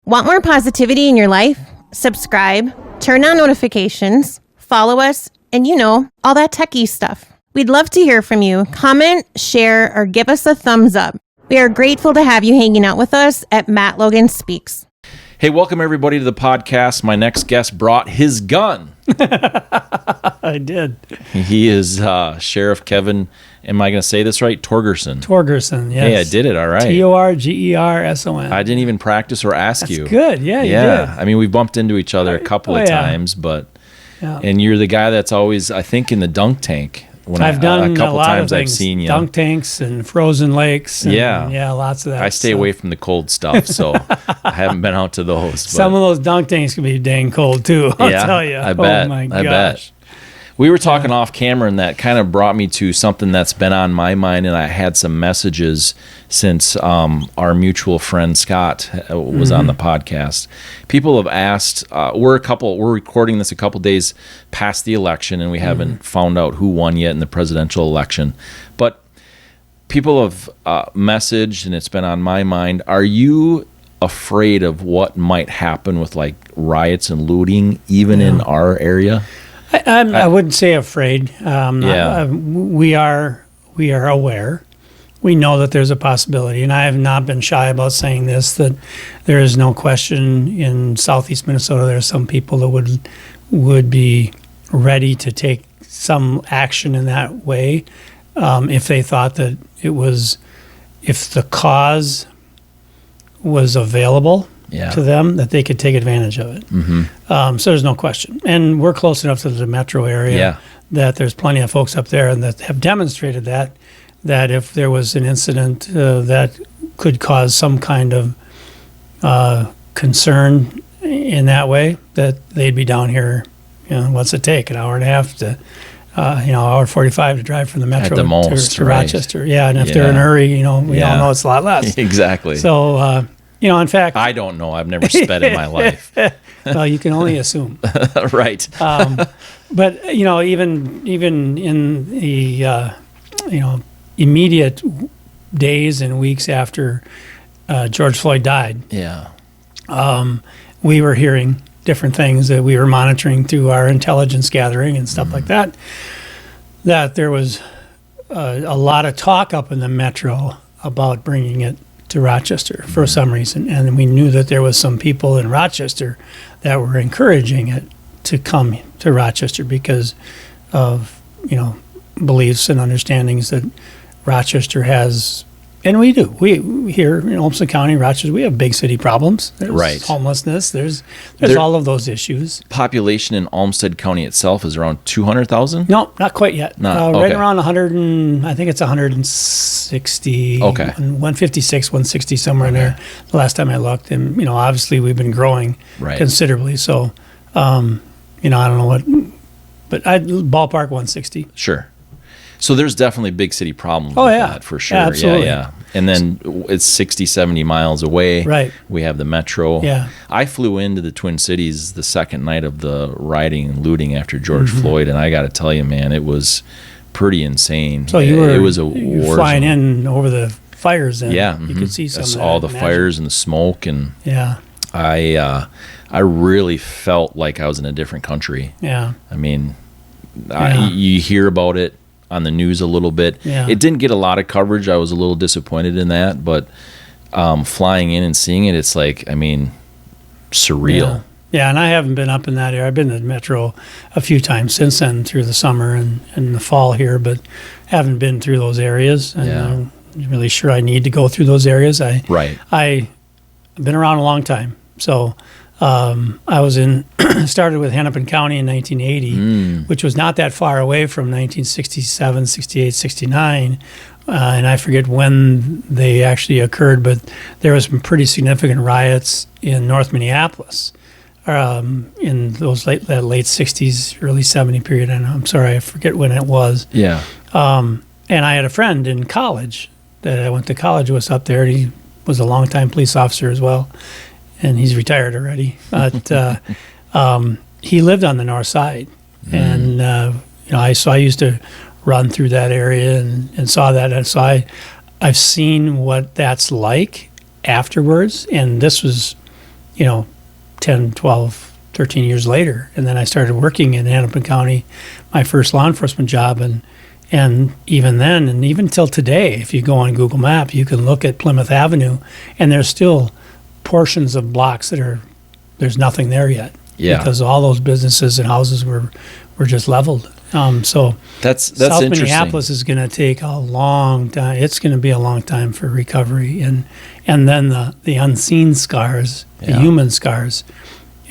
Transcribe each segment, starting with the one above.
Want more positivity in your life? Subscribe, turn on notifications, follow us, and all that techie stuff. We'd love to hear from you. Comment, share, or give us a thumbs up. We are grateful to have you hanging out with us at Matt Logan Speaks. Hey, welcome everybody to the podcast. My next guest brought his gun. I did. He is Sherrif Kevin, am I going to say this right? Torgerson. Torgerson, yes. Hey, I did it, all right. Torgerson. I didn't even practice or ask you. That's good, yeah, you did. I mean, we bumped into each other a couple of times, but and you're the guy that's always, I think, in the dunk tank. I've done a couple lot times of things, I've seen you. Dunk tanks and frozen lakes. And, lots of that. I stay away from the cold stuff, so I haven't been out to those. But some of those dunk tanks can be dang cold too, I'll tell you. I bet. Oh my gosh. I bet. We were talking off camera, and that kind of brought me to something that's been on my mind, and I had some messages since our mutual friend Scott was on the podcast. People have asked, we're recording this a couple days past the election, and we haven't found out who won yet in the presidential election. But people have messaged, and it's been on my mind, are you afraid of what might happen with like riots and looting, even in our area? I wouldn't say afraid. We are aware. We know that there's a possibility, and I have not been shy about saying this, that there is no question in southeast Minnesota there are some people that would be ready to take some action in that way if they thought that if the cause was available to them, that they could take advantage of it. So there's no question. And we're close enough to the metro area that there's plenty of folks up there and that have demonstrated that if there was an incident that could cause some kind of concern in that way, that they'd be down here, what's it take, an hour and a half to, hour 45 to drive from the metro at the most, to Rochester. Yeah, and if they're in a hurry, we all know it's a lot less. Exactly. So, in fact, I don't know. I've never sped in my life. Well, you can only assume. Right. But even in the immediate days and weeks after George Floyd died, we were hearing different things that we were monitoring through our intelligence gathering and stuff like that. That there was a lot of talk up in the metro about bringing it to Rochester for some reason, and we knew that there was some people in Rochester that were encouraging it to come to Rochester because of beliefs and understandings that Rochester has, and we do. We here in Olmsted County, Rochester, we have big city problems. There's homelessness. There's all of those issues. Population in Olmsted County itself is around 200,000? No, not quite yet. Right around 100 and I think it's 160. Okay. 156, 160 somewhere in there. The last time I looked, and obviously we've been growing considerably. So, I don't know what, but I'd ballpark 160. Sure. So there's definitely big city problems with that, for sure. Absolutely. Yeah. And then it's 60, 70 miles away. Right. We have the metro. Yeah. I flew into the Twin Cities the second night of the rioting and looting after George Floyd, and I got to tell you, man, it was pretty insane. So it was a war flying zone. in over the fires, and you could see some of that. All the fires and the smoke, and I really felt like I was in a different country. Yeah. I mean, you hear about it on the news a little bit. It didn't get a lot of coverage. I was a little disappointed in that, but flying in and seeing it, it's like, surreal. Yeah, and I haven't been up in that area. I've been to the metro a few times since then through the summer and the fall here, but haven't been through those areas. And I'm really sure I need to go through those areas. I've been around a long time. So I was started with Hennepin County in 1980, which was not that far away from 1967, 68, 69. And I forget when they actually occurred, but there was some pretty significant riots in North Minneapolis in those late 60s, early 70 period. And I'm sorry, I forget when it was. Yeah. And I had a friend in college that I went to college with up there. He was a longtime police officer as well, and he's retired already. But he lived on the north side, and I used to run through that area and saw that, and so I've seen what that's like afterwards. And this was, 10, 12, 13 years later. And then I started working in Hennepin County, my first law enforcement job. And even then, and even till today, if you go on Google Maps, you can look at Plymouth Avenue, and there's still portions of blocks there's nothing there yet. Yeah. Because all those businesses and houses were just leveled. So that's South interesting. Minneapolis is going to take a long time. It's going to be a long time for recovery, and then the unseen scars, the human scars,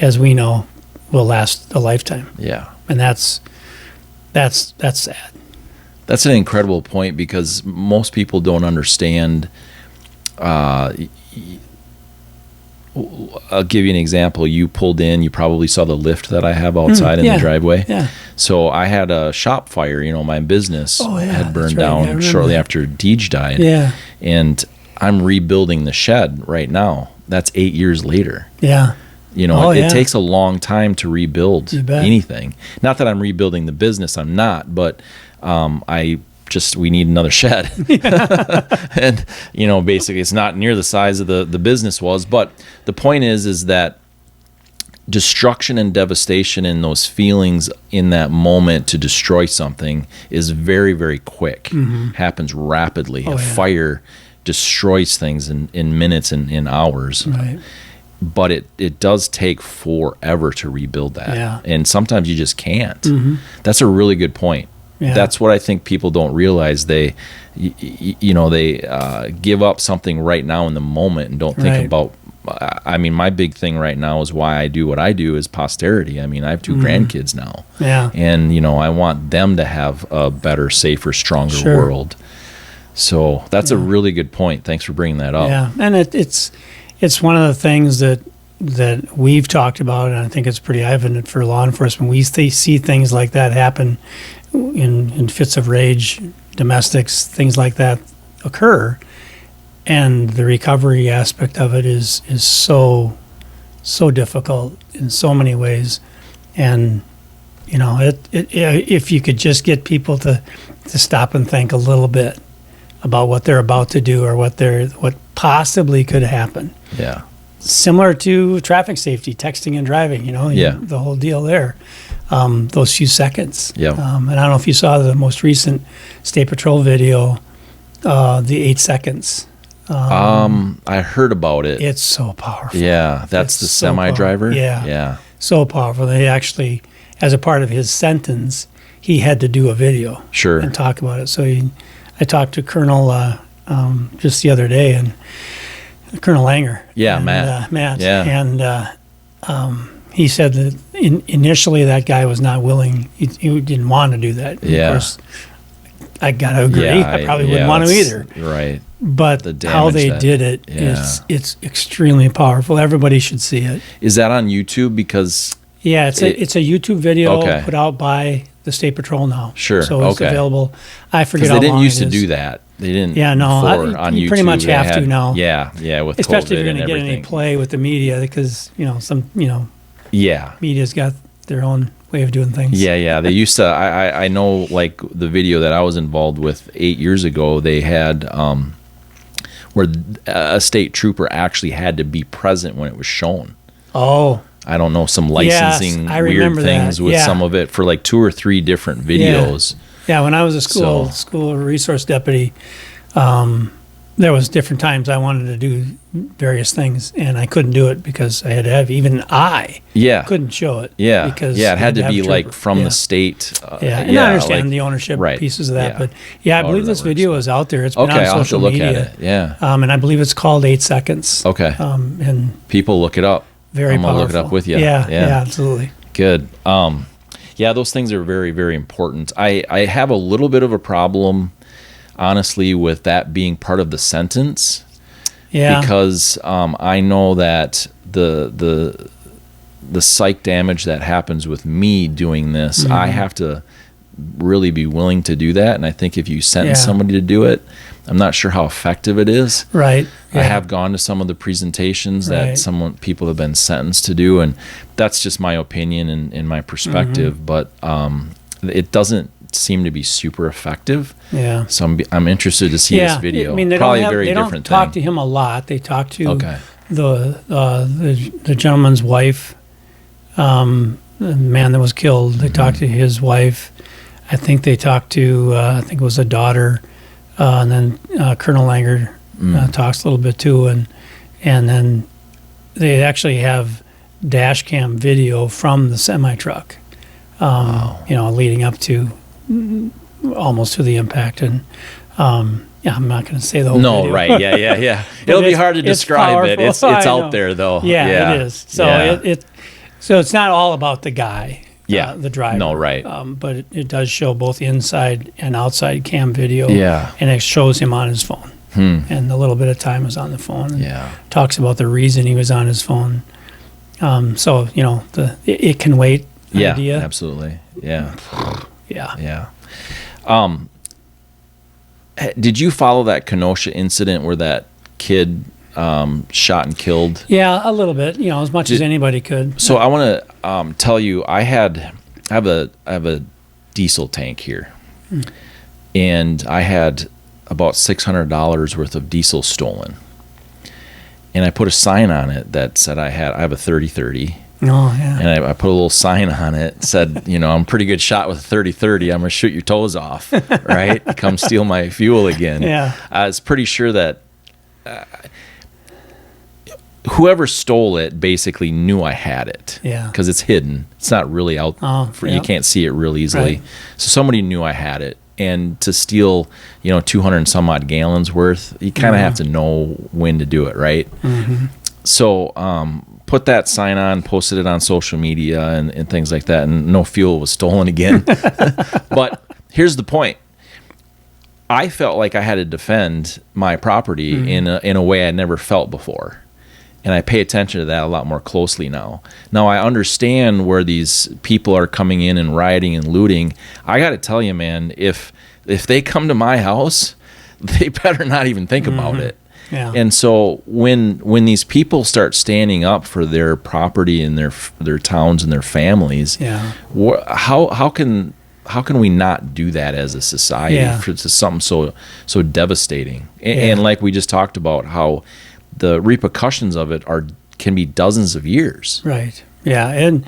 as we know, will last a lifetime. Yeah, and that's sad. That's an incredible point, because most people don't understand. I'll give you an example. You pulled in, you probably saw the lift that I have outside in the driveway. Yeah. So I had a shop fire, my business had burned right. down shortly after Deej died. Yeah. And I'm rebuilding the shed right now. That's 8 years later. Yeah. It takes a long time to rebuild anything. Not that I'm rebuilding the business, I'm not, but we need another shed. And, basically it's not near the size of the business was. But the point is that destruction and devastation and those feelings in that moment to destroy something is very, very quick. Happens rapidly. A fire destroys things in minutes and in hours. Right. But it does take forever to rebuild that. Yeah. And sometimes you just can't. That's a really good point. Yeah. That's what I think people don't realize. They give up something right now in the moment and don't think about. My big thing right now is why I do what I do is posterity. I have 2 grandkids now. Yeah. And I want them to have a better, safer, stronger world. So that's a really good point. Thanks for bringing that up. Yeah, and it's one of the things that we've talked about, and I think it's pretty evident for law enforcement. We see things like that happen in fits of rage, domestics, things like that occur, and the recovery aspect of it is so difficult in so many ways. And if you could just get people to stop and think a little bit about what they're about to do or what possibly could happen. Yeah. Similar to traffic safety, texting and driving, the whole deal there. Those few seconds. Yeah. And I don't know if you saw the most recent State Patrol video, the 8 seconds. I heard about it. It's so powerful. Yeah, that's the semi driver. Yeah. So powerful. They actually, as a part of his sentence, he had to do a video. Sure. And talk about it. So I talked to Colonel just the other day, and Colonel Langer. Yeah, and, Matt. Yeah. And he said that initially that guy was not willing. He didn't want to do that. Yeah. Of course, I got to agree. I probably wouldn't want to either. Right. But how they did it, it's extremely powerful. Everybody should see it. Is that on YouTube? Because it's a YouTube video put out by the State Patrol now. Sure. So it's available. I forget how long they didn't used it to is. do that. They didn't. Yeah, no. On You YouTube, pretty much have to now. Yeah. With especially COVID if you're going to get any play with the media, because some media's got their own way of doing things. Yeah. They used to. I know, like the video that I was involved with 8 years ago. They had where a state trooper actually had to be present when it was shown. Oh. I don't know, some licensing weird things with some of it for like 2 or 3 different videos. Yeah, when I was a school resource deputy, there was different times I wanted to do various things, and I couldn't do it because I had to have, even I couldn't show it. Yeah, because it had to be like from the state. And I understand the ownership pieces of that, but I believe this video is out there. It's been on social media. I'll have to look at it. And I believe it's called 8 Seconds. Okay. And people look it up. Very I'm powerful. Gonna look it up with you. Yeah, absolutely. Good. Those things are very, very important. I have a little bit of a problem, honestly, with that being part of the sentence. Yeah. Because I know that the psych damage that happens with me doing this, I have to really be willing to do that. And I think if you sentence somebody to do it, I'm not sure how effective it is. Right. I have gone to some of the presentations that people have been sentenced to do, and that's just my opinion and my perspective. But it doesn't seem to be super effective. Yeah. So I'm interested to see this video. I mean, they Probably don't a very they different don't talk thing. to him a lot. They talk to the gentleman's wife, the man that was killed, they talked to his wife. I think they talked to, I think it was a daughter, and then Colonel Langer talks a little bit too, and then they actually have dash cam video from the semi-truck, leading up to almost to the impact. And I'm not going to say the whole video. Right, yeah. It'll be hard to describe it. It's out there though. Yeah, it is. So so it's not all about the guy. The driver. No, right. But it does show both inside and outside cam video. Yeah. And it shows him on his phone. And a little bit of time was on the phone. And talks about the reason he was on his phone. So, it can wait idea. Absolutely. Yeah. Yeah. Did you follow that Kenosha incident where that kid shot and killed? Yeah, a little bit, as much as anybody could. So I want to tell you, I have a diesel tank here, and I had about $600 worth of diesel stolen, and I put a sign on it that said I have a 30-30. Oh yeah. And I put a little sign on it, said, I'm a pretty good shot with a 30-30. I'm gonna shoot your toes off, right? Come steal my fuel again. Yeah. I was pretty sure that whoever stole it basically knew I had it. Yeah. Because it's hidden. It's not really out. You can't see it real easily. Right. So somebody knew I had it. And to steal, 200 and some odd gallons worth, you kind of have to know when to do it, right? Mm-hmm. So put that sign on, posted it on social media and things like that, and no fuel was stolen again. But here's the point. I felt like I had to defend my property in a way I never felt before. And I pay attention to that a lot more closely now. Now, I understand where these people are coming in and rioting and looting. I got to tell you, man, if they come to my house, they better not even think about it. Yeah. And so when these people start standing up for their property and their towns and their families, how can we not do that as a society for something so devastating? And like we just talked about, how the repercussions of it can be dozens of years. Right. Yeah. And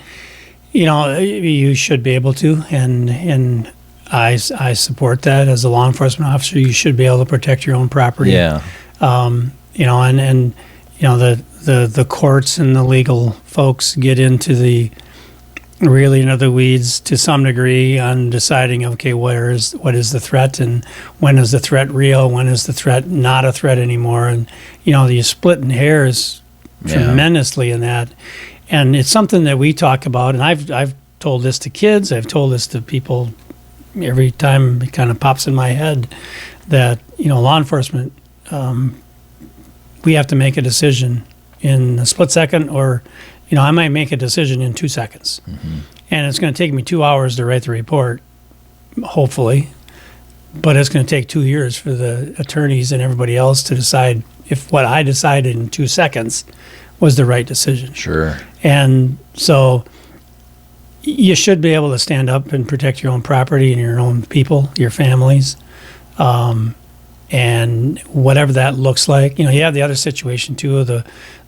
you should be able to, and I support that as a law enforcement officer. You should be able to protect your own property. Yeah. The courts and the legal folks get into the weeds to some degree on deciding, okay, what is the threat, and when is the threat real, when is the threat not a threat anymore, and you split in hairs tremendously in that, and it's something that we talk about, and I've told this to kids, I've told this to people every time it kind of pops in my head that law enforcement. We have to make a decision in a split second, or, I might make a decision in 2 seconds. Mm-hmm. And it's going to take me 2 hours to write the report, hopefully. But it's going to take 2 years for the attorneys and everybody else to decide if what I decided in 2 seconds was the right decision. Sure. And so you should be able to stand up and protect your own property and your own people, your families. And whatever that looks like, you have the other situation too of the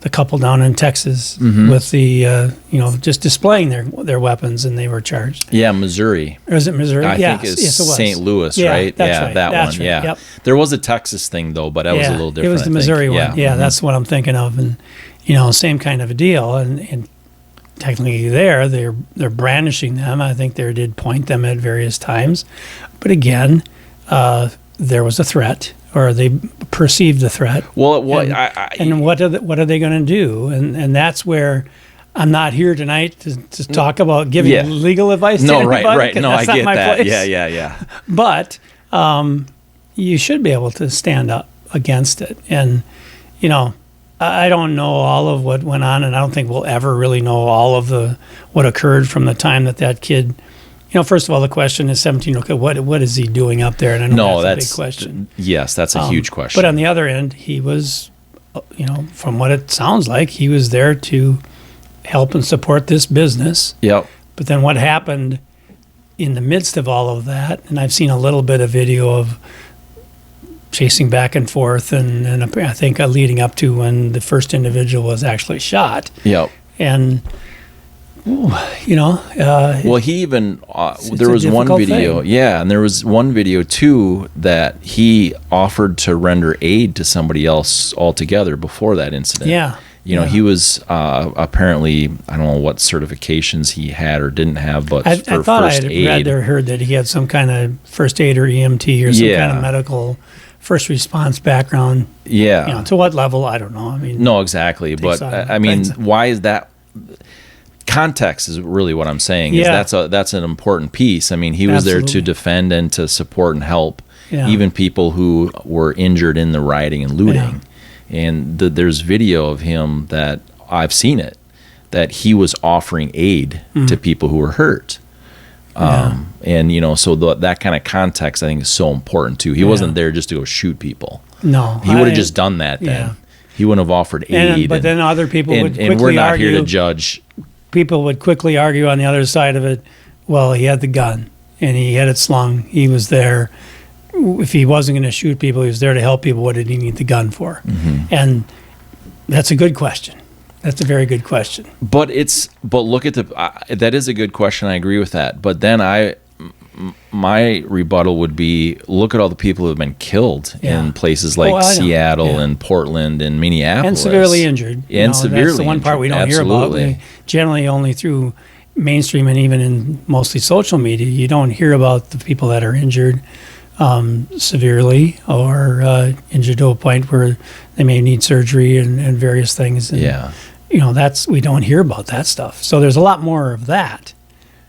couple down in Texas with the just displaying their weapons, and they were charged. Yeah, Missouri. Or is it Missouri? I think it's St. Louis, right? That's right. That that's one. right. Yeah. Yep. There was a Texas thing though, but that was a little different. It was the Missouri one. Yeah, Mm-hmm. that's what I'm thinking of, and same kind of a deal. And technically, they're brandishing them. I think they did point them at various times, but again. There was a threat, or they perceived a threat. Well, and what are they going to do? And that's where I'm not here tonight to talk about giving legal advice to anybody. Right. No, I get that. Place. Yeah. But you should be able to stand up against it. And, I don't know all of what went on, and I don't think we'll ever really know all of what occurred from the time that kid. First of all, the question is 17. Okay, what is he doing up there? And I know that's a big question. Yes, that's a huge question. But on the other end, he was, from what it sounds like, he was there to help and support this business. Yep. But then what happened in the midst of all of that, and I've seen a little bit of video of chasing back and forth, and I think leading up to when the first individual was actually shot. Yep. And well, he even there was one video, thing. yeah, and there was one video too that he offered to render aid to somebody else altogether before that incident. Yeah. He was apparently, I don't know what certifications he had or didn't have, but I for thought first I had aid. read or heard that he had some kind of first aid or EMT or some kind of medical first response background. Yeah. To what level, I don't know. I mean, no, exactly. But I mean, why is that? Context is really what I'm saying. Is that's an important piece. I mean, he was there to defend and to support and help even people who were injured in the rioting and looting. Yeah. And there's video of him that I've seen it, that he was offering aid to people who were hurt. And, so that kind of context, I think, is so important, too. He wasn't there just to go shoot people. No. He would have just done that then. Yeah. He wouldn't have offered aid. But then other people would quickly argue. And we're not here to judge. People would quickly argue on the other side of it, well, he had the gun, and he had it slung. He was there. If he wasn't going to shoot people, he was there to help people. What did he need the gun for? Mm-hmm. And that's a good question. That's a very good question. But look at that is a good question. I agree with that. But then my rebuttal would be, look at all the people who have been killed in places like Seattle and Portland and Minneapolis. And severely injured. That's the one part we don't hear about. Generally only through mainstream and even in mostly social media, you don't hear about the people that are injured severely or injured to a point where they may need surgery and various things. And, we don't hear about that stuff. So there's a lot more of that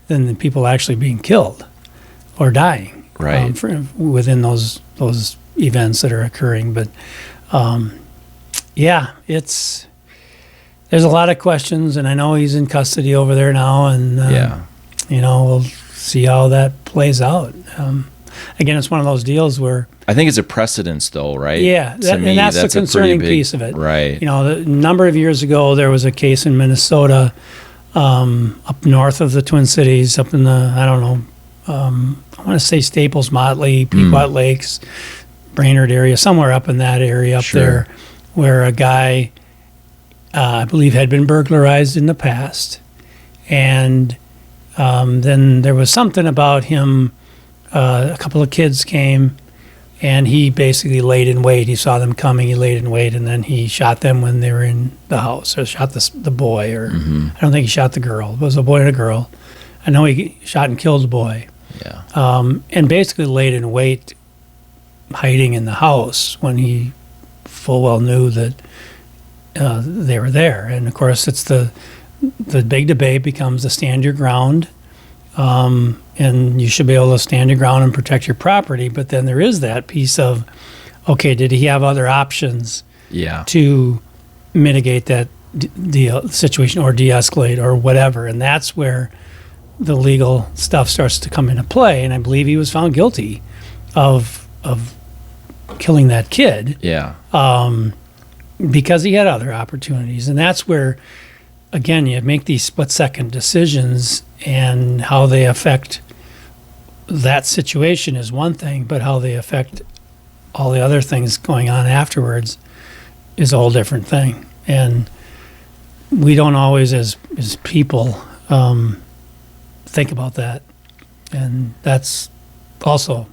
than the people actually being killed or dying within those events that are occurring. But there's a lot of questions, and I know he's in custody over there now, and we'll see how that plays out. Again, it's one of those deals where I think it's a precedence, though, right? Yeah, and that's the concerning piece of it, right? A number of years ago, there was a case in Minnesota, up north of the Twin Cities, up in the I want to say Staples, Motley, Pequot Lakes, Brainerd area, somewhere up in that area up there, where a guy, I believe, had been burglarized in the past. And then there was something about him, a couple of kids came, and he basically laid in wait. He saw them coming, he laid in wait, and then he shot them when they were in the house, or shot the boy, or I don't think he shot the girl. It was a boy and a girl. I know he shot and killed the boy. Yeah. And basically laid in wait, hiding in the house when he full well knew that they were there. And of course, it's the big debate becomes the stand your ground, and you should be able to stand your ground and protect your property. But then there is that piece of, okay, did he have other options to mitigate that situation or de-escalate or whatever? And that's where the legal stuff starts to come into play. And I believe he was found guilty of killing that kid. Yeah. Because he had other opportunities. And that's where, again, you make these split-second decisions, and how they affect that situation is one thing, but how they affect all the other things going on afterwards is a whole different thing. And we don't always, as people, think about that. And that's also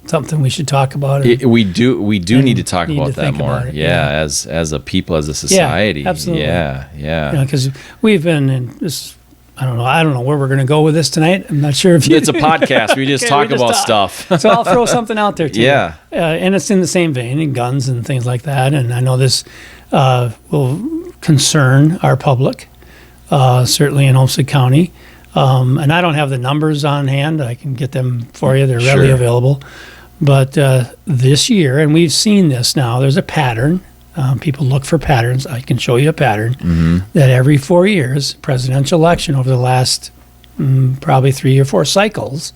something we should talk about. We do need to talk about that more. As a people, as a society. Yeah, absolutely. Yeah. Because we've been in this. I don't know where we're going to go with this tonight. I'm not sure if it's a podcast. We just talk about stuff. So I'll throw something out there too. Yeah. And it's in the same vein, in guns and things like that. And I know this will concern our public, certainly in Olmsted County. And I don't have the numbers on hand. I can get them for you. They're readily available. But this year, and we've seen this now, there's a pattern. People look for patterns. I can show you a pattern that every 4 years, presidential election over the last probably 3 or 4 cycles,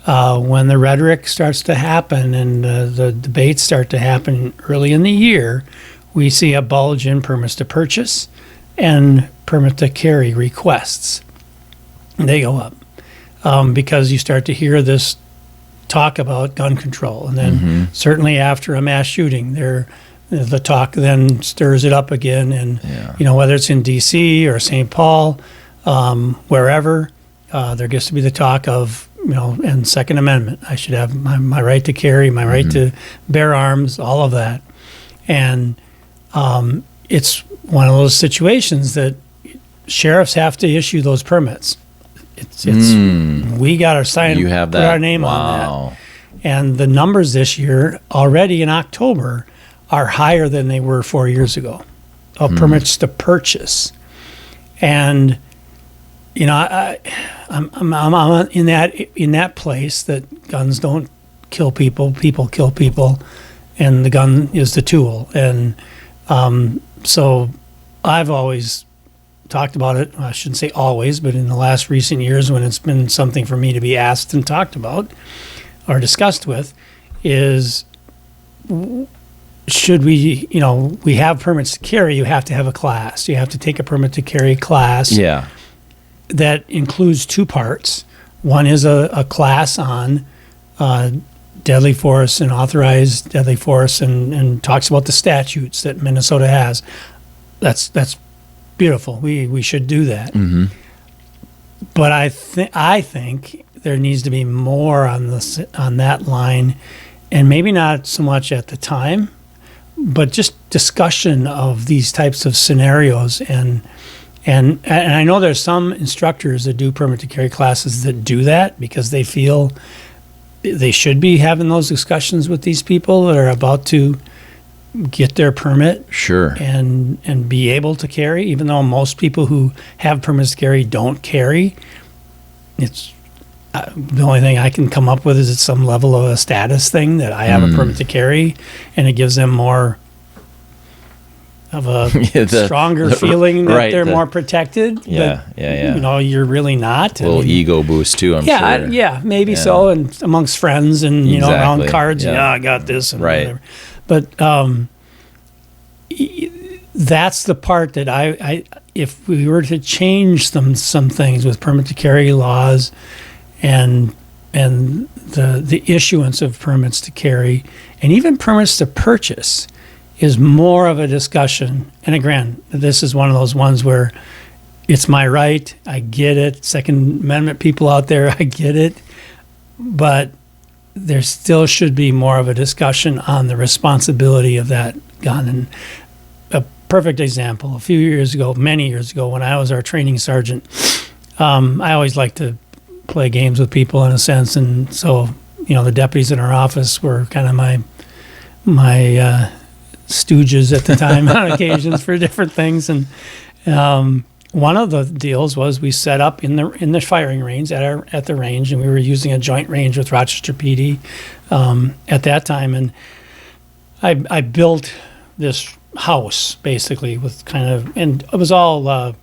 when the rhetoric starts to happen and the debates start to happen early in the year, we see a bulge in permits to purchase and permit to carry requests. They go up because you start to hear this talk about gun control. And then certainly after a mass shooting, the talk then stirs it up again. And, whether it's in D.C. or St. Paul, wherever, there gets to be the talk of, and Second Amendment. I should have my right to carry, my right to bear arms, all of that. And it's one of those situations that sheriffs have to issue those permits. We got our sign, you have that? Put our name on that. And the numbers this year, already in October, are higher than they were 4 years ago of permits to purchase. And I'm in that place that guns don't kill people, people kill people, and the gun is the tool. And so I've always talked about it. I shouldn't say always, but in the last recent years, when it's been something for me to be asked and talked about or discussed with, is should we, we have permits to carry, you have to have a class. You have to take a permit to carry class. Yeah. That includes two parts. One is a class on deadly force and authorized deadly force, and talks about the statutes that Minnesota has. That's beautiful. We should do that. But I think there needs to be more on that line, and maybe not so much at the time, but just discussion of these types of scenarios. And I know there's some instructors that do permit to carry classes that do that because they feel they should be having those discussions with these people that are about to get their permit. Sure. And be able to carry, even though most people who have permits to carry don't carry. It's the only thing I can come up with is it's some level of a status thing that I have a permit to carry, and it gives them more of a stronger feeling that they're more protected. But, you're really not. A little ego boost too, I'm sure. Maybe so, and amongst friends and, around cards, I got this and whatever. But that's the part that I if we were to change some things with permit to carry laws and the issuance of permits to carry and even permits to purchase is more of a discussion. And again, this is one of those ones where it's my right. I get it. Second Amendment people out there, I get it. But there still should be more of a discussion on the responsibility of that gun. And a perfect example, many years ago, when I was our training sergeant, I always liked to play games with people in a sense. And so, the deputies in our office were kind of my stooges at the time on occasions for different things. And one of the deals was we set up in the firing range at the range, and we were using a joint range with Rochester PD at that time. And I built this house basically with and it was all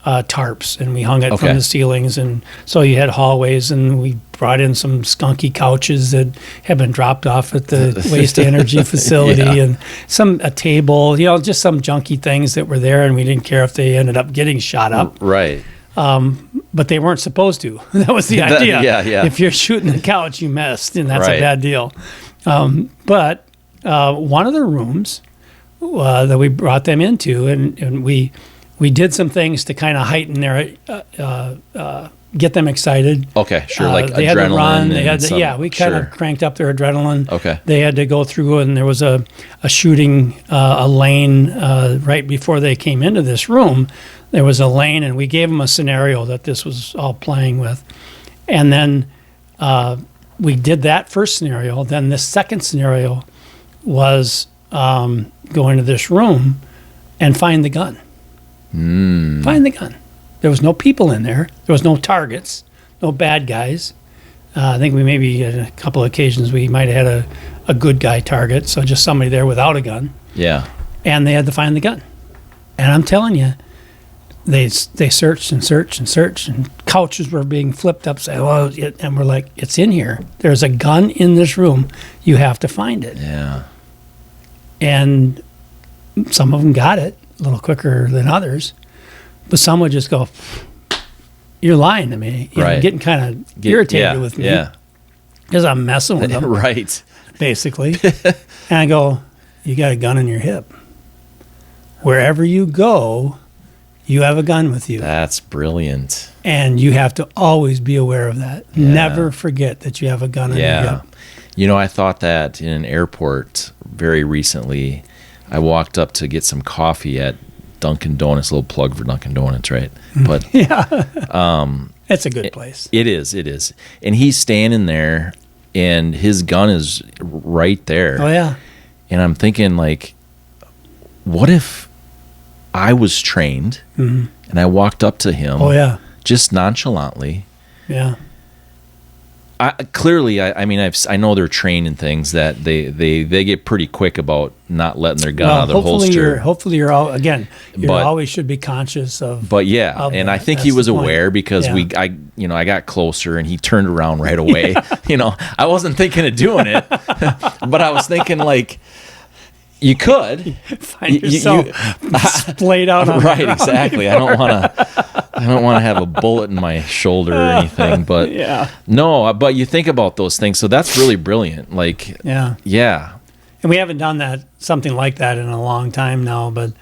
tarps, and we hung it from the ceilings, and so you had hallways, and we brought in some skunky couches that had been dropped off at the waste energy facility, and a table, just some junky things that were there, and we didn't care if they ended up getting shot up. Right. But they weren't supposed to. That was the idea. Yeah. If you're shooting the couch, you missed, and that's a bad deal. But one of the rooms that we brought them into, and we did some things to kind of heighten their, get them excited. Okay, sure, like they adrenaline. Had to run. They had to, we kind of cranked up their adrenaline. Okay. They had to go through, and there was a shooting, a lane right before they came into this room. There was a lane, and we gave them a scenario that this was all playing with. And then we did that first scenario. Then the second scenario was go into this room and find the gun. Find the gun. There was no people in there. There was no targets, no bad guys. I think we maybe at a couple of occasions we might have had a good guy target, so just somebody there without a gun. Yeah. And they had to find the gun. And I'm telling you, they searched and searched and searched, and couches were being flipped upside. And we're like, it's in here. There's a gun in this room. You have to find it. Yeah. And some of them got it a little quicker than others, but some would just go, "You're lying to me." You're getting kind of irritated with me. Yeah. because I'm messing with them, Right. basically. And I go, you got a gun in your hip. Wherever you go, you have a gun with you. That's brilliant. And you have to always be aware of that. Yeah. Never forget that you have a gun in your hip. You know, I thought that in an airport very recently. I walked up to get some coffee at Dunkin' Donuts, a little plug for Dunkin' Donuts, right? But It's a good place. It is. And he's standing there, and his gun is right there. Oh, yeah. And I'm thinking, like, what if I was trained and I walked up to him just nonchalantly? Yeah. I mean, I know they're trained in things that they get pretty quick about not letting their gun out of their holster. Hopefully you're all, again, always should be conscious of. But yeah, and I think he was aware because I got closer and he turned around right away. I wasn't thinking of doing it, but I was thinking, like, you could find yourself splayed out on right, the ground exactly. I don't want to have a bullet in my shoulder or anything, but no, but you think about those things. So that's really brilliant. Like, yeah. And we haven't done something like that in a long time now, but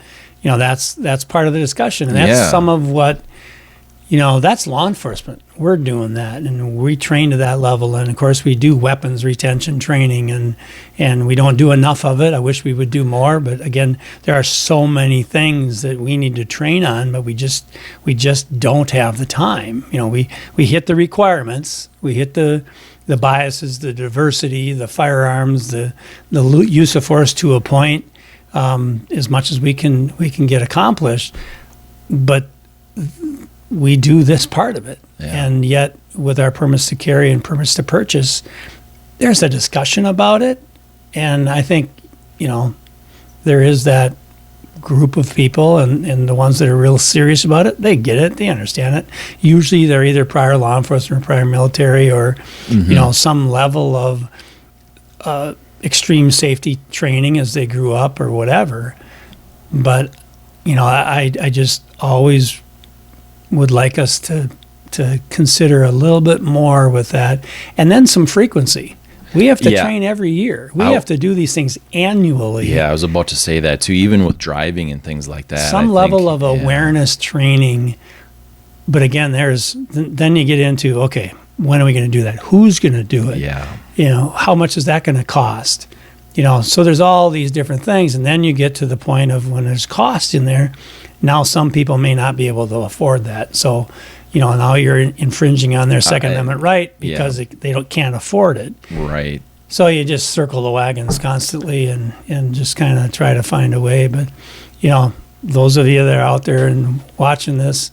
that's part of the discussion. And that's some of what, that's law enforcement. We're doing that, and we train to that level. And of course we do weapons retention training, and we don't do enough of it. I wish we would do more, but again, there are so many things that we need to train on, but we just don't have the time. We hit the requirements, we hit the biases, the diversity, the firearms, the use of force to a point, as much as we can get accomplished, but we do this part of it. And yet with our permits to carry and permits to purchase, there's a discussion about it. And I think, there is that group of people, and the ones that are real serious about it, they get it, they understand it. Usually they're either prior law enforcement or prior military or, some level of extreme safety training as they grew up or whatever. But, I just always would like us to consider a little bit more with that, and then some frequency. We have to train every year. We have to do these things annually. Yeah, I was about to say that too, even with driving and things like that. Some level of awareness training. But again, then you get into, okay, when are we going to do that? Who's going to do it? Yeah. How much is that going to cost? So there's all these different things, and then you get to the point of when there's cost in there. Now some people may not be able to afford that. So, now you're infringing on their Second Amendment right because they can't afford it. Right. So you just circle the wagons constantly and just kind of try to find a way. But, those of you that are out there and watching this,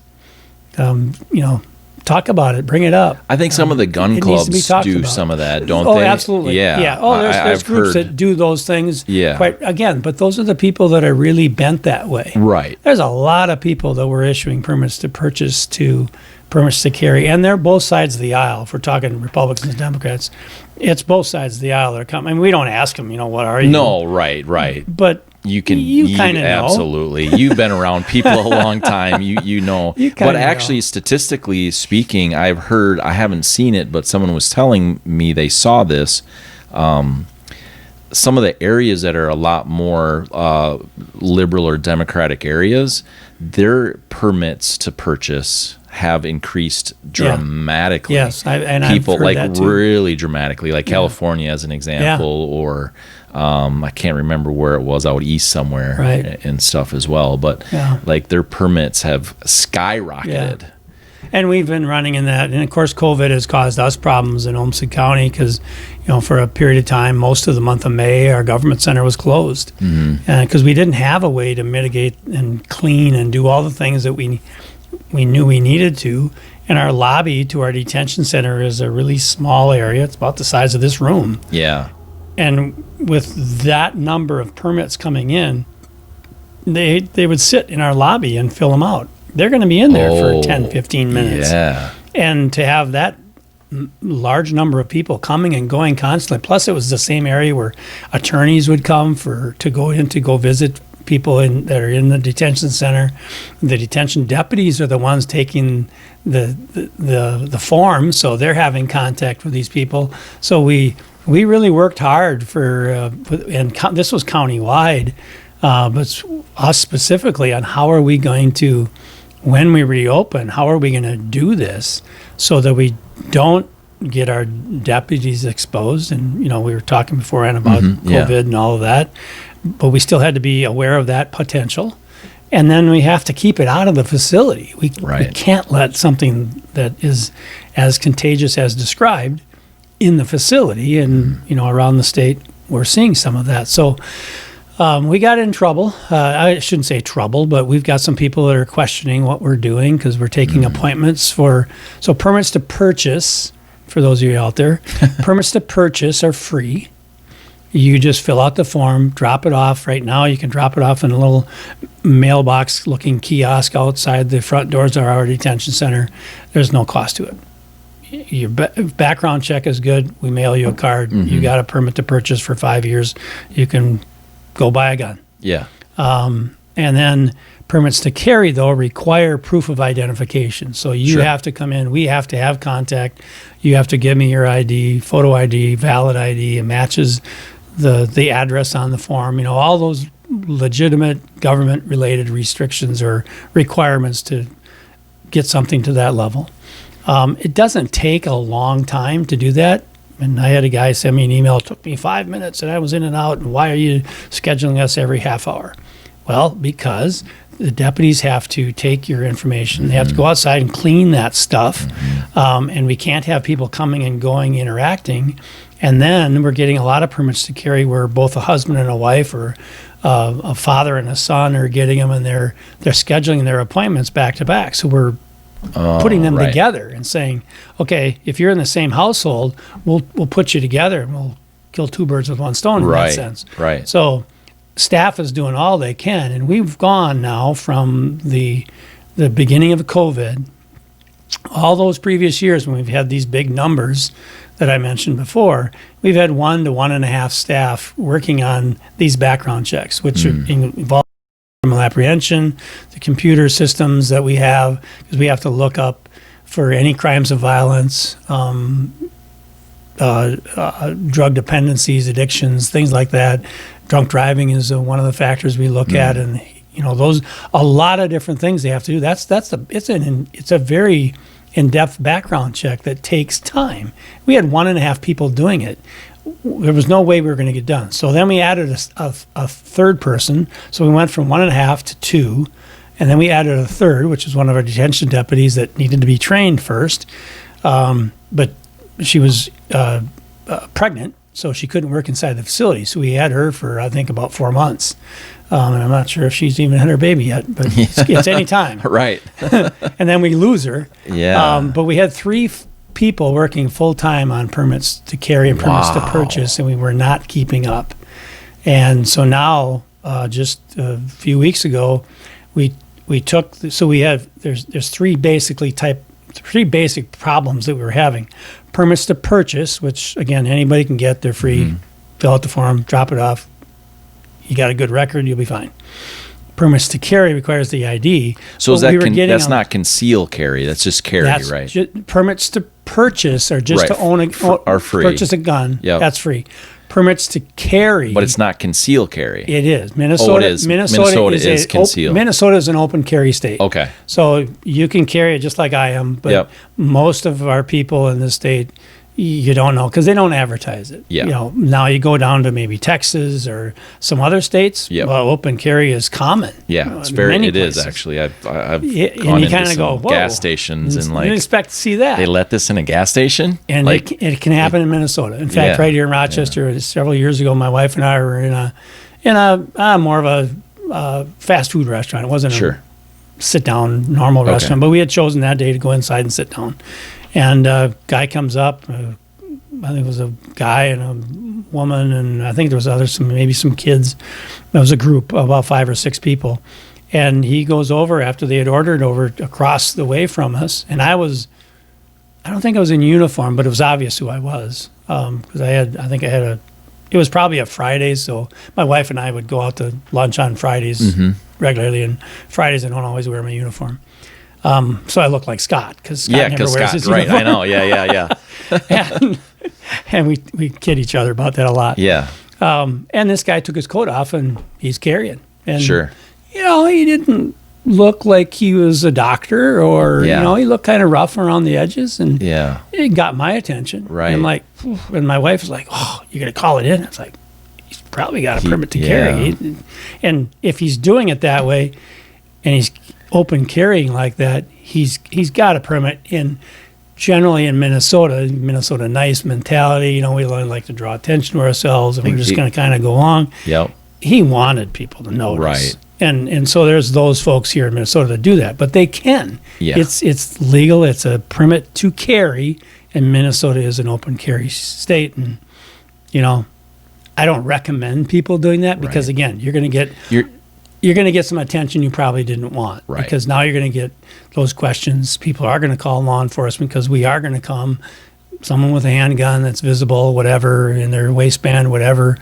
talk about it, bring it up. I think some of the gun clubs do some of that, don't they? Oh, absolutely. Yeah. Oh, there's groups that do those things. Yeah. But those are the people that are really bent that way. Right. There's a lot of people that were issuing permits to purchase to permits to carry, and they're both sides of the aisle. If we're talking Republicans and Democrats, it's both sides of the aisle that are coming. I mean, we don't ask them, what are you? No, right. But you kind of know. Absolutely. You've been around people a long time. You know. But actually, statistically speaking, I haven't seen it, but someone was telling me they saw this. Some of the areas that are a lot more liberal or democratic areas, their permits to purchase have increased dramatically. Yes, people I've heard that too. Really dramatically, like California as an example, or I can't remember where it was, out east somewhere, and stuff as well. But like their permits have skyrocketed. Yeah. And we've been running in that, and of course, COVID has caused us problems in Olmsted County because, for a period of time, most of the month of May, our government center was closed because we didn't have a way to mitigate and clean and do all the things that we knew we needed to. And our lobby to our detention center is a really small area. It's about the size of this room. Yeah. And with that number of permits coming in, they would sit in our lobby and fill them out. They're going to be in there for 10, 15 minutes. Yeah. And to have that large number of people coming and going constantly, plus it was the same area where attorneys would come to go visit people that are in the detention center. The detention deputies are the ones taking the form, so they're having contact with these people. So we really worked hard this was countywide, but us specifically on how are we going to, when we reopen, how are we going to do this so that we don't get our deputies exposed? And, we were talking beforehand about COVID and all of that, but we still had to be aware of that potential. And then we have to keep it out of the facility. We can't let something that is as contagious as described in the facility. And, around the state, we're seeing some of that. So we got in trouble. I shouldn't say trouble, but we've got some people that are questioning what we're doing because we're taking appointments so permits to purchase, for those of you out there, permits to purchase are free. You just fill out the form, drop it off. Right now, you can drop it off in a little mailbox-looking kiosk outside the front doors of our detention center. There's no cost to it. Your background check is good. We mail you a card. You got a permit to purchase for 5 years. You can go buy a gun. Yeah. And then permits to carry, though, require proof of identification. So you have to come in. We have to have contact. You have to give me your ID, photo ID, valid ID. It matches the address on the form. All those legitimate government-related restrictions or requirements to get something to that level. It doesn't take a long time to do that. And I had a guy send me an email. It took me 5 minutes, and I was in and out. And why are you scheduling us every half hour? Well, because the deputies have to take your information. They have to go outside and clean that stuff. And we can't have people coming and going, interacting. And then we're getting a lot of permits to carry where both a husband and a wife or a father and a son are getting them, and they're scheduling their appointments back to back. So we're putting them together and saying, okay, if you're in the same household, we'll put you together and we'll kill two birds with one stone in that sense. Right. So staff is doing all they can, and we've gone now from the beginning of COVID, all those previous years when we've had these big numbers that I mentioned before, we've had 1 to 1.5 staff working on these background checks, which involve criminal apprehension, the computer systems that we have, because we have to look up for any crimes of violence, drug dependencies, addictions, things like that. Drunk driving is one of the factors we look at, and those a lot of different things they have to do. It's a very in-depth background check that takes time. We had 1.5 people doing it. There was no way we were going to get done. So then we added a third person. So we went from 1.5 to 2, and then we added a third, which is one of our detention deputies that needed to be trained first. But she was pregnant, so she couldn't work inside the facility. So we had her for, I think, about 4 months. And I'm not sure if she's even had her baby yet, but it's any time. Right. And then we lose her. Yeah. But we had 3 people working full-time on permits to carry and permits to purchase, and we were not keeping up. And so now, just a few weeks ago, we took, so we have, there's 3 basic problems that we were having. Permits to purchase, which, again, anybody can get. They're free. Fill out the form, drop it off. You got a good record, you'll be fine. Permits to carry requires the ID. So is that's not conceal carry, that's just carry, right? Permits to purchase are just to own are free. Purchase a gun. Yep. That's free. Permits to carry. But it's not conceal carry. It is. Minnesota is conceal. Minnesota is an open carry state. Okay. So you can carry it just like I am, but most of our people in the state, you don't know because they don't advertise it. Yeah. Now you go down to maybe Texas or some other states. Yep. Well, open carry is common. Yeah, it's very. It is actually. I've gone into some gas stations and you expect to see that. They let this in a gas station, and it can happen in Minnesota. In fact, right here in Rochester, several years ago, my wife and I were in a more of a fast food restaurant. It wasn't a sit down normal restaurant, but we had chosen that day to go inside and sit down. And a guy comes up, I think it was a guy and a woman, and I think there was maybe some kids. It was a group of about 5 or 6 people. And he goes over after they had ordered over across the way from us. And I don't think I was in uniform, but it was obvious who I was. Because I had it was probably a Friday, so my wife and I would go out to lunch on Fridays regularly, and Fridays I don't always wear my uniform. So I look like Scott, because Scott never wears his uniform. Right, I know, yeah. and we kid each other about that a lot. Yeah. And this guy took his coat off, and he's carrying. And, Sure. He didn't look like he was a doctor, or, he looked kind of rough around the edges, and it got my attention. Right. And and my wife was like, "Oh, you're going to call it in?" It's like, he's probably got a permit to carry. And if he's doing it that way, and he's open carrying like that, he's got a permit generally in Minnesota nice mentality. We like to draw attention to ourselves, and we're just going to kind of go along. Yep. He wanted people to notice. Right. And so there's those folks here in Minnesota that do that, but they can. Yeah. It's legal. It's a permit to carry, and Minnesota is an open carry state. And I don't recommend people doing that, because again, you're going to get some attention you probably didn't want. Right. Because now you're going to get those questions. People are going to call law enforcement, because we are going to come. Someone with a handgun that's visible, whatever, in their waistband, whatever.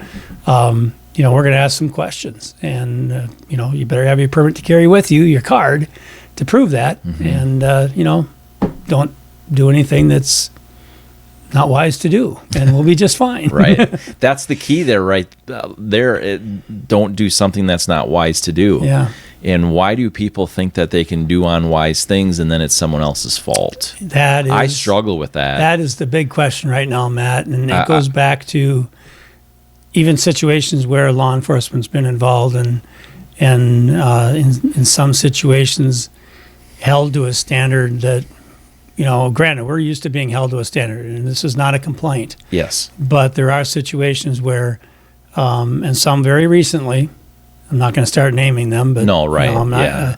We're going to ask some questions, and you better have your permit to carry with you, your card, to prove that, and don't do anything that's not wise to do, and we'll be just fine. Right. That's the key there, right there. Don't do something that's not wise to do. Yeah. And why do people think that they can do unwise things, and then it's someone else's fault? I struggle with that. That is the big question right now, Matt, and it goes back to even situations where law enforcement's been involved, and in some situations held to a standard that, granted, we're used to being held to a standard, and this is not a complaint. Yes. But there are situations where, and some very recently, I'm not going to start naming them, but no, right, I'm not.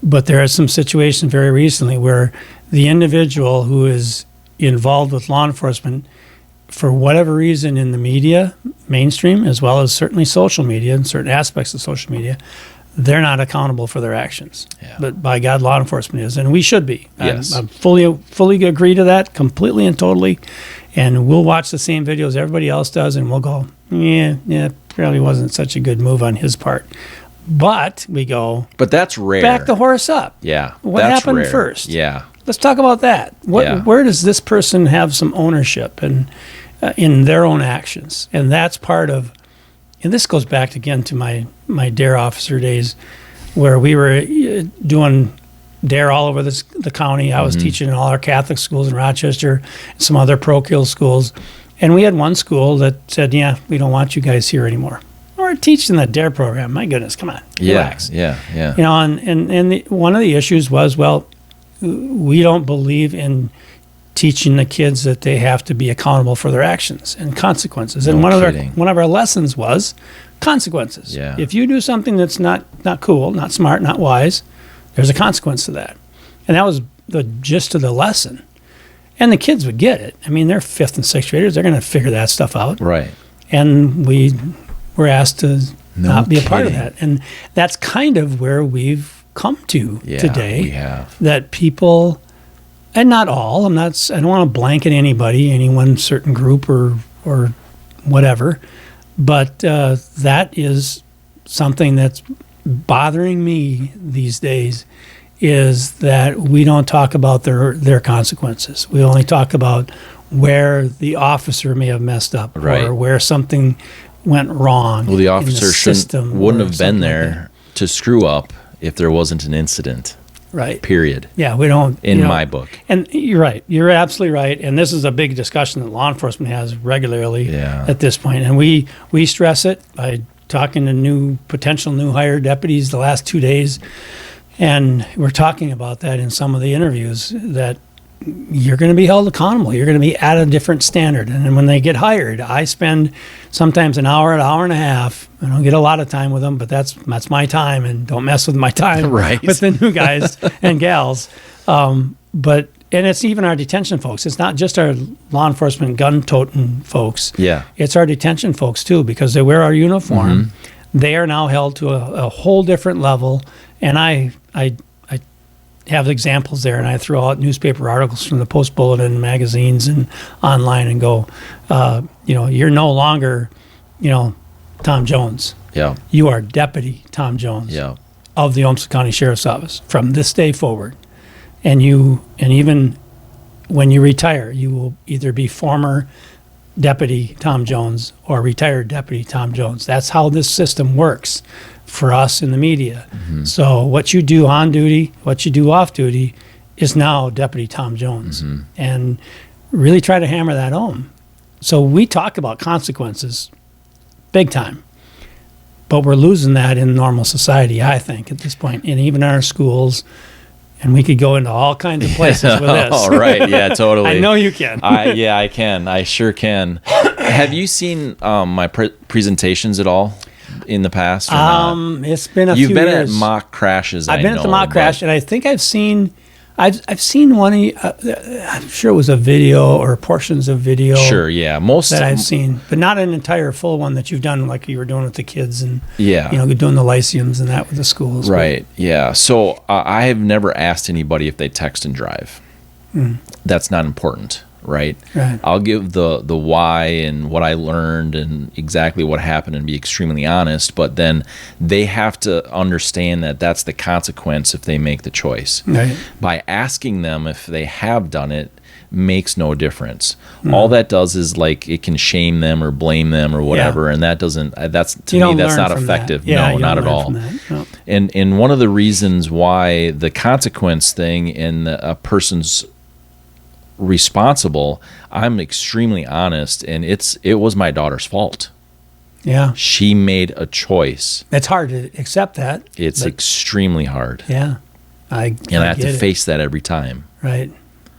But there are some situations very recently where the individual who is involved with law enforcement, for whatever reason, in the media, mainstream, as well as certainly social media and certain aspects of social media, they're not accountable for their actions. Yeah. But by God, law enforcement is, and we should be. Yes. I fully agree to that, completely and totally. And we'll watch the same videos everybody else does, and we'll go, yeah, probably wasn't such a good move on his part. But we go, but that's rare. Back the horse up. Yeah. What happened first? Yeah. Let's talk about that. Where does this person have some ownership and in their own actions? And that's part of, and this goes back again to my DARE officer days, where we were doing DARE all over the county. I was teaching in all our Catholic schools in Rochester, and some other parochial schools. And we had one school that said, we don't want you guys here anymore. We're teaching the DARE program. My goodness, come on, relax. Yeah. And one of the issues was, we don't believe in teaching the kids that they have to be accountable for their actions and consequences. And one of our lessons was consequences. Yeah. If you do something that's not cool, not smart, not wise, there's a consequence to that. And that was the gist of the lesson. And the kids would get it. I mean, they're 5th and 6th graders. They're going to figure that stuff out. Right. And we were asked to not be a part of that. And that's kind of where we've come to today. We have. That people, and not all, I don't want to blanket anybody, any one certain group or whatever, but that is something that's bothering me these days, is that we don't talk about their consequences. We only talk about where the officer may have messed up, or where something went wrong. Well, the officer wouldn't have been there to screw up if there wasn't an incident. Right. Period. Yeah, we don't. In my book. And you're right. You're absolutely right. And this is a big discussion that law enforcement has regularly at this point. And we stress it by talking to potential new hire deputies the last 2 days. And we're talking about that in some of the interviews, that you're going to be held accountable. You're going to be at a different standard. And then when they get hired, I spend sometimes an hour and a half. I don't get a lot of time with them, but that's my time, and don't mess with my time with the new guys and gals. And it's even our detention folks. It's not just our law enforcement gun-toting folks. Yeah. It's our detention folks, too, because they wear our uniform. They are now held to a whole different level. And I have examples there, and I throw out newspaper articles from the Post Bulletin, magazines, and online, and go, you're no longer Tom Jones. Yeah. You are Deputy Tom Jones Yeah. of the Olmsted County Sheriff's Office from this day forward. And even when you retire, you will either be former Deputy Tom Jones or retired Deputy Tom Jones. That's how this system works for us in the media. Mm-hmm. So what you do on duty, what you do off duty is now Deputy Tom Jones. Mm-hmm. And really try to hammer that home. So we talk about consequences big time. But we're losing that in normal society, I think, at this point, and even our schools. And we could go into all kinds of places with this. Oh, right. Yeah, totally. I know you can. Yeah, I can. I sure can. Have you seen my presentations at all in the past? Or not? It's been a You've few been years. at mock crashes. I've been at the mock crash, and I think I've seen one. I'm sure it was a video or portions of video. Sure, yeah, most that I've seen, but not an entire full one that you've done, like you were doing with the kids and yeah, doing the lyceums and that with the schools. Right. Yeah. So I have never asked anybody if they text and drive. That's not important. Right. I'll give the why and what I learned and exactly what happened and be extremely honest, but then they have to understand that that's the consequence if they make the choice. Right. By asking them if they have done it makes no difference. All that does is like it can shame them or blame them or whatever, and that doesn't. That's to me that's not effective. That. Yeah, no, not at all. No. And one of the reasons why the consequence thing in a person's responsible, I'm extremely honest, and it was my daughter's fault. Yeah. She made a choice. It's hard to accept that. It's extremely hard. Yeah. I have to face that every time. Right.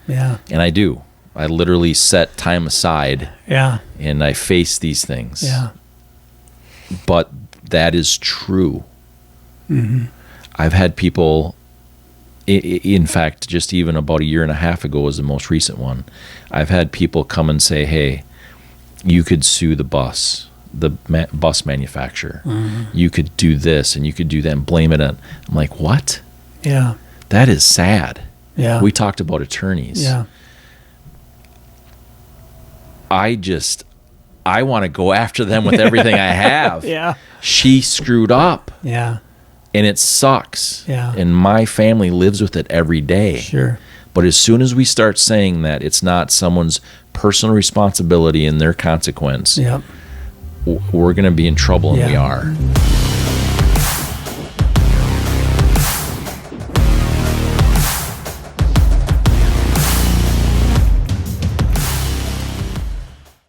Yeah. And I do. I literally set time aside. Yeah. And I face these things. Yeah. But that is true. Mm-hmm. I've had people, in fact, just even about a year and a half ago was the most recent one. I've had people come and say, hey, you could sue the bus manufacturer. Mm-hmm. You could do this and you could do that and blame it on. I'm like, what? Yeah. That is sad. Yeah. We talked about attorneys. Yeah. I want to go after them with everything I have. Yeah. She screwed up. Yeah. And it sucks. Yeah. And my family lives with it every day. Sure. But as soon as we start saying that it's not someone's personal responsibility and their consequence, yep, we're going to be in trouble, and we are.